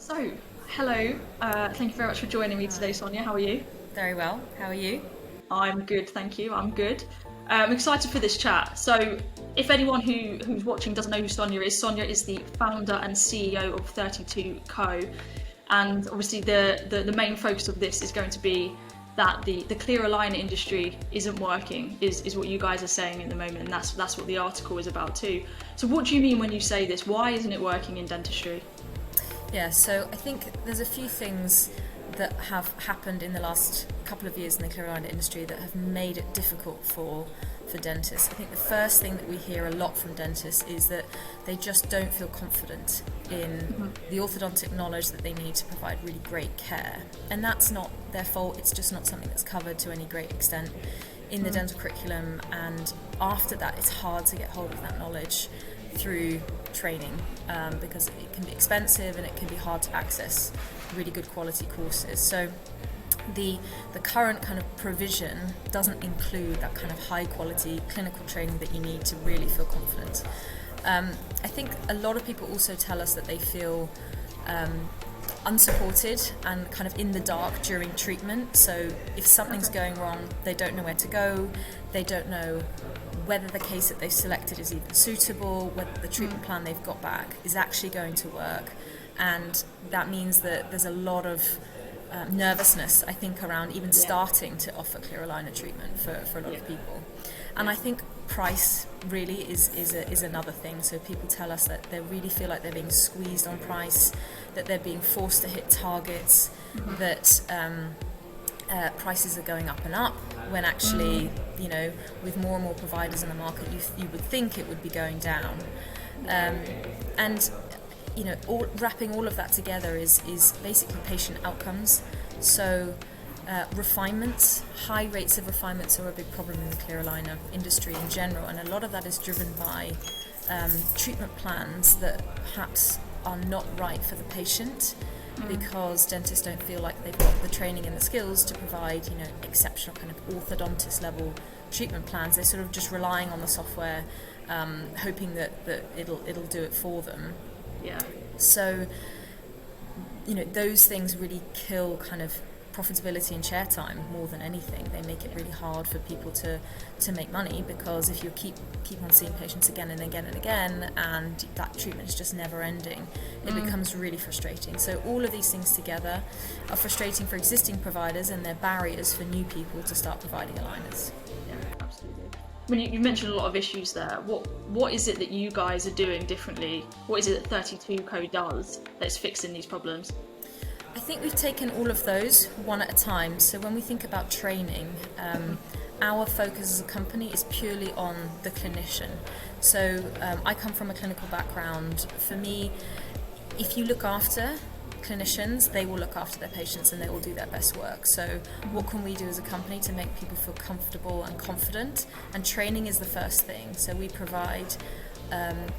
So, hello. Thank you very much for joining me today, Hi. Sonia. How are you? Very well. How are you? I'm good, thank you. I'm good. I'm excited for this chat. So, if anyone who's watching doesn't know who Sonia is the founder and CEO of 32 Co. And obviously, the main focus of this is going to be that the clear aligner industry isn't working, is what you guys are saying at the moment, and that's what the article is about too. So, what do you mean when you say this? Why isn't it working in dentistry? Yeah, so I think there's a few things that have happened in the last couple of years in the clear aligner industry that have made it difficult for dentists. I think the first thing that we hear a lot from dentists is that they just don't feel confident in the orthodontic knowledge that they need to provide really great care. And that's not their fault, it's just not something that's covered to any great extent in the dental curriculum, and after that it's hard to get hold of that knowledge through training, because it can be expensive and it can be hard to access really good quality courses. So the current kind of provision doesn't include that kind of high quality clinical training that you need to really feel confident. I think a lot of people also tell us that they feel unsupported and kind of in the dark during treatment. So if something's going wrong, they don't know where to go, they don't know whether the case that they've selected is even suitable, whether the treatment plan they've got back is actually going to work. And that means that there's a lot of nervousness, I think, around even starting to offer clear aligner treatment for a lot of people. And I think price really is another thing. So people tell us that they really feel like they're being squeezed on price, that they're being forced to hit targets, that prices are going up and up, when actually, you know, with more and more providers in the market, you would think it would be going down. And you know, wrapping all of that together is basically patient outcomes. So refinements, high rates of refinements are a big problem in the clear aligner industry in general, and a lot of that is driven by treatment plans that perhaps are not right for the patient, because dentists don't feel like they've got the training and the skills to provide, you know, exceptional kind of orthodontist level treatment plans. They're sort of just relying on the software, hoping that it'll do it for them. Yeah. So, you know, those things really kill kind of profitability and chair time more than anything. They make it really hard for people to make money, because if you keep on seeing patients again and again and again, and that treatment is just never ending, it becomes really frustrating. So all of these things together are frustrating for existing providers, and they're barriers for new people to start providing aligners. Yeah, absolutely. I mean, you mentioned a lot of issues there. What is it that you guys are doing differently? What is it that 32 Co does that's fixing these problems? I think we've taken all of those one at a time. So when we think about training, our focus as a company is purely on the clinician. So I come from a clinical background. For me, if you look after clinicians, they will look after their patients and they will do their best work. So what can we do as a company to make people feel comfortable and confident? And training is the first thing. So we provide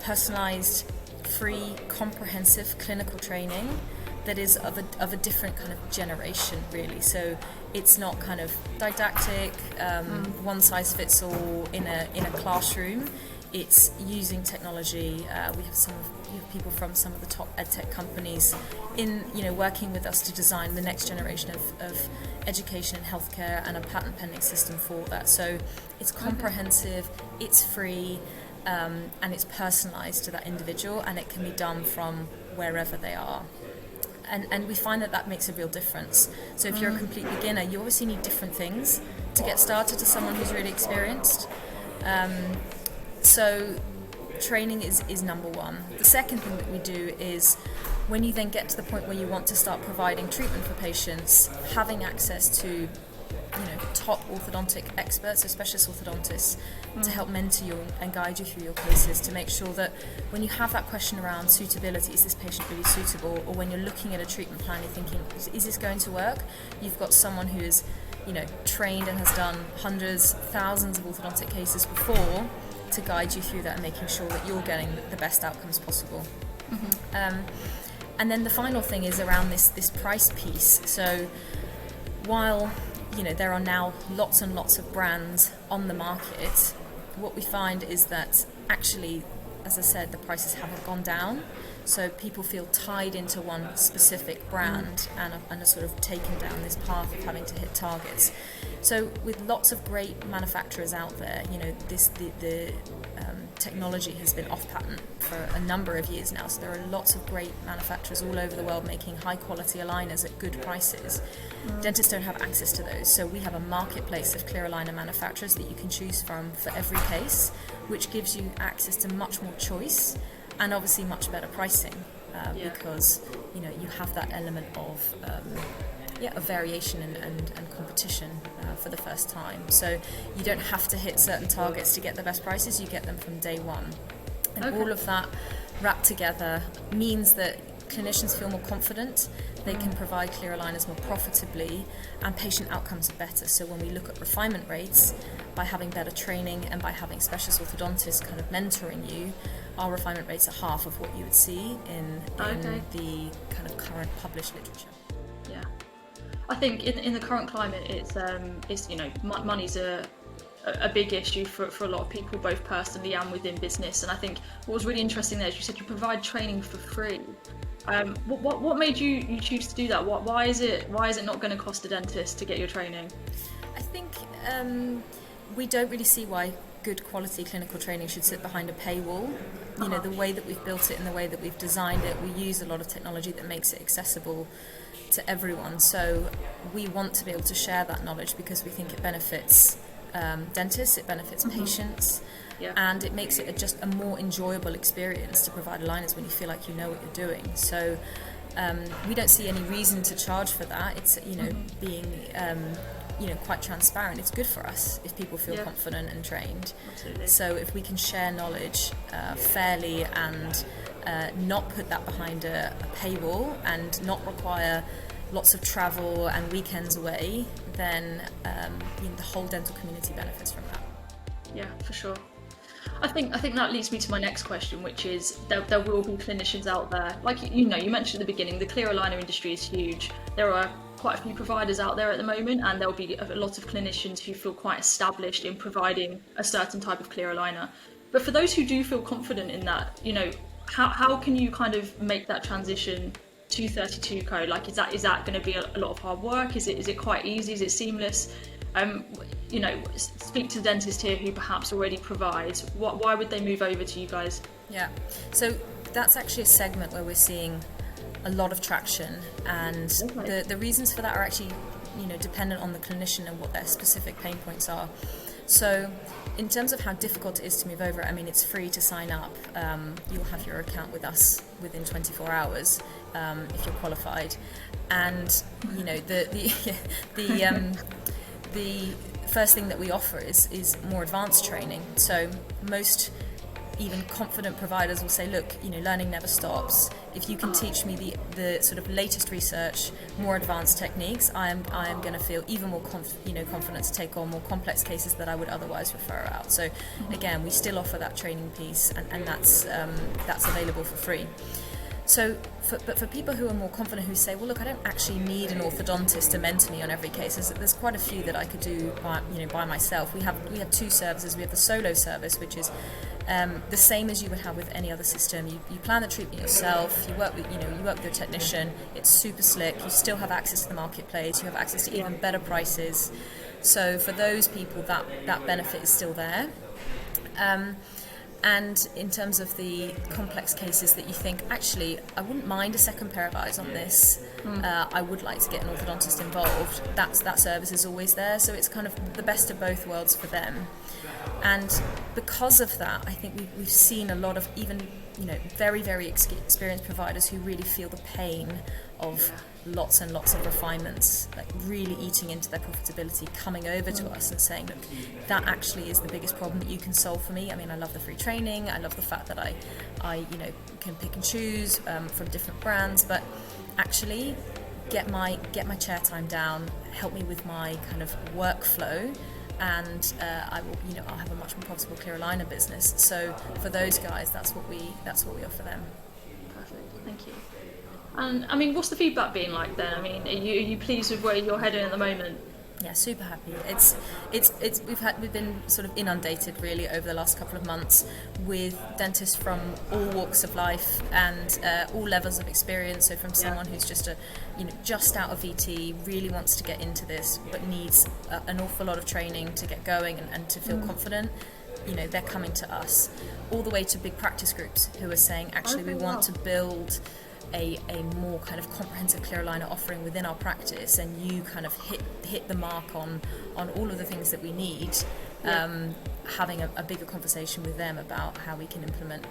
personalised, free, comprehensive clinical training that is of a different kind of generation, really. So it's not kind of didactic, one size fits all in a classroom. It's using technology. We have people from some of the top edtech companies working with us to design the next generation of education and healthcare, and a patent pending system for that. So it's comprehensive, it's free, and it's personalised to that individual, and it can be done from wherever they are. And we find that makes a real difference. So if you're a complete beginner, you obviously need different things to get started to someone who's really experienced. So training is number one. The second thing that we do is, when you then get to the point where you want to start providing treatment for patients, having access to top orthodontic experts, so specialist orthodontists, to help mentor you and guide you through your cases, to make sure that when you have that question around suitability, is this patient really suitable, or when you're looking at a treatment plan, you're thinking, is this going to work? You've got someone who is, trained and has done hundreds, thousands of orthodontic cases before, to guide you through that and making sure that you're getting the best outcomes possible. And then the final thing is around this price piece. So while there are now lots and lots of brands on the market, what we find is that actually as I said, the prices haven't gone down. So people feel tied into one specific brand and are sort of taken down this path of having to hit targets. So with lots of great manufacturers out there, you know, the technology has been off patent for a number of years now. So there are lots of great manufacturers all over the world making high quality aligners at good prices. Dentists don't have access to those. So we have a marketplace of clear aligner manufacturers that you can choose from for every case, which gives you access to much more choice and obviously much better pricing because, you know, you have that element of variation and competition for the first time. So you don't have to hit certain targets to get the best prices, you get them from day one. And all of that wrapped together means that clinicians feel more confident, they can provide clear aligners more profitably, and patient outcomes are better. So when we look at refinement rates, by having better training and by having specialist orthodontists kind of mentoring you, our refinement rates are half of what you would see in the kind of current published literature. Yeah, I think in the current climate, it's you know, money's a big issue for a lot of people, both personally and within business. And I think what was really interesting there is you said you provide training for free. What made you choose to do that? Why is it not going to cost a dentist to get your training? I think we don't really see why good quality clinical training should sit behind a paywall. You know, the way that we've built it and the way that we've designed it, we use a lot of technology that makes it accessible to everyone. So we want to be able to share that knowledge because we think it benefits dentists, it benefits patients, and it makes it just a more enjoyable experience to provide aligners when you feel like you know what you're doing. So we don't see any reason to charge for that. It's, you know, being quite transparent. It's good for us if people feel confident and trained. Absolutely. So if we can share knowledge fairly and not put that behind a paywall and not require lots of travel and weekends away, then the whole dental community benefits from that. Yeah, for sure. I think that leads me to my next question, which is there will be clinicians out there, like you mentioned at the beginning, the clear aligner industry is huge. There are quite a few providers out there at the moment, and there'll be a lot of clinicians who feel quite established in providing a certain type of clear aligner. But for those who do feel confident in that, you know, how can you kind of make that transition to 32 Co? Like, is that going to be a lot of hard work? Is it quite easy? Is it seamless? You know, speak to the dentist here who perhaps already provides. Why would they move over to you guys? Yeah, so that's actually a segment where we're seeing a lot of traction, and the reasons for that are actually, you know, dependent on the clinician and what their specific pain points are. So in terms of how difficult it is to move over, I mean, it's free to sign up. You'll have your account with us within 24 hours if you're qualified, and you know the first thing that we offer is more advanced training. So most even confident providers will say, look, you know, learning never stops. If you can teach me the sort of latest research, more advanced techniques, I am going to feel even more confident to take on more complex cases that I would otherwise refer out. So again, we still offer that training piece, and that's available for free. So, but for people who are more confident, who say, well, look, I don't actually need an orthodontist to mentor me on every case. There's quite a few that I could do by myself. We have two services. We have the solo service, which is the same as you would have with any other system. You plan the treatment yourself. You work with your technician. It's super slick. You still have access to the marketplace. You have access to even better prices. So for those people, that benefit is still there. And in terms of the complex cases that you think, actually, I wouldn't mind a second pair of eyes on this, I would like to get an orthodontist involved, that service is always there. So it's kind of the best of both worlds for them. And because of that, I think we've seen a lot of even, you know, very, very experienced providers who really feel the pain of lots and lots of refinements, like really eating into their profitability, coming over to us and saying, look, that actually is the biggest problem that you can solve for me. I mean, I love the free training, I love the fact that I can pick and choose from different brands, but actually get my chair time down, help me with my kind of workflow, and I'll have a much more profitable clear aligner business. So for those guys, that's what we offer them. Perfect, thank you. And I mean, what's the feedback been like then? I mean, are you pleased with where you're heading at the moment? Yeah, super happy. We've been sort of inundated really over the last couple of months with dentists from all walks of life and all levels of experience. So from someone who's just just out of VT, really wants to get into this, but needs an awful lot of training to get going and to feel confident. They're coming to us, all the way to big practice groups who are saying, actually, we want to build a more kind of comprehensive clear aligner offering within our practice, and you kind of hit the mark on all of the things that we need. Having a bigger conversation with them about how we can implement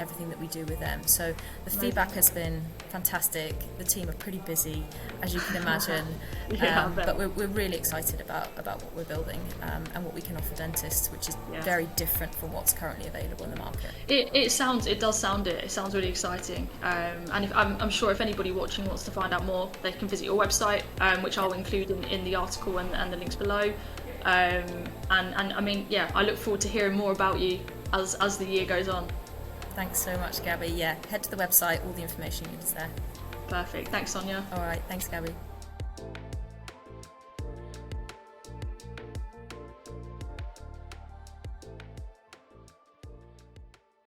everything that we do with them. So the feedback has been fantastic. The team are pretty busy, as you can imagine, but we're really excited about what we're building and what we can offer dentists, which is very different from what's currently available in the market. It sounds really exciting, and I'm sure if anybody watching wants to find out more, they can visit your website, which I'll include in the article and the links below. And I mean, I look forward to hearing more about you as the year goes on. Thanks so much, Gabby. Head to the website, all the information is there. Perfect. Thanks, Sonia. All right, thanks, Gabby.